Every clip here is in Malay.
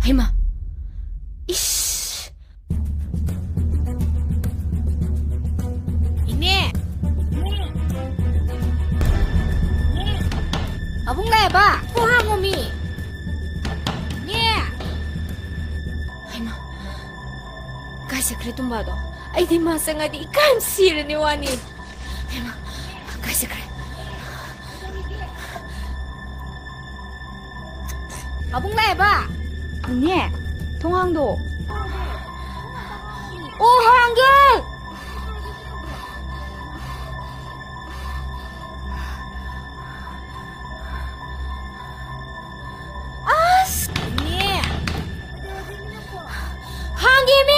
Haima. Ish. Ini. Abang lai ba? Kuhang umi. Ni. Haima. Kasi kretum ba do? Ay di masang adi ikan sir ni wani. Haima. Kasi kre. Abang lai ba? 언니, 통항도. 오, 한글! 아씨, 언니! 한기미!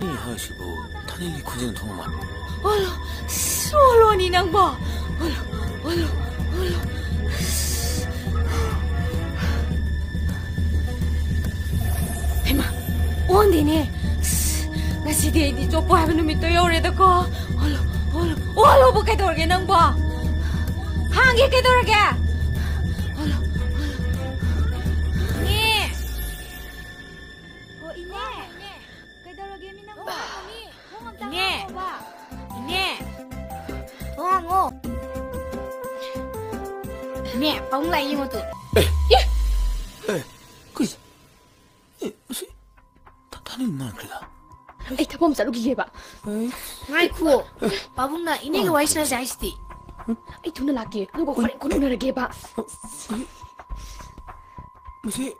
이 하시고 탄핵이 고생 통만. 얼른, 솔로니 낭봐. 얼른. Haima, onde ne? Ngasi dia di copo habi numito yore da ko. Olo bukai dorge nang ba? Hangi ke dorge? Olo. Ni. 어, 이네. 그대로 개미는 거. Ini. Ini. Tuango. Ni, bang lai yung tu. 그 탄핵 나 그래다. 에이, 다 보면 살로 기계 봐. Ngai ku. Babung na ini ke waisna jaisti. 에이, 돈을 아끼. 그거 거래, 그놈을 기계 봐. 뭐지?